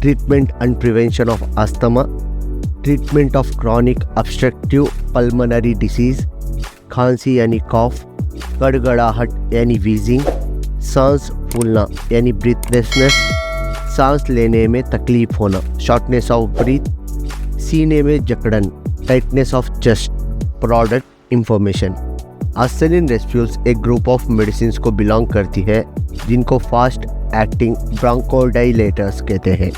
Treatment and prevention of asthma, treatment of chronic obstructive pulmonary disease, खांसी यानी कॉफ, गड़गड़ाहट यानी wheezing, सांस फूलना यानी breathlessness, सांस लेने में तकलीफ होना शॉर्टनेस ऑफ ब्रीथ, सीने में जकड़न tightness of chest. Product information. Asthalin Respules एक ग्रुप ऑफ मेडिसिन को बिलोंग करती है जिनको फास्ट एक्टिंग ब्रोंकोडाइलेटर्स कहते हैं।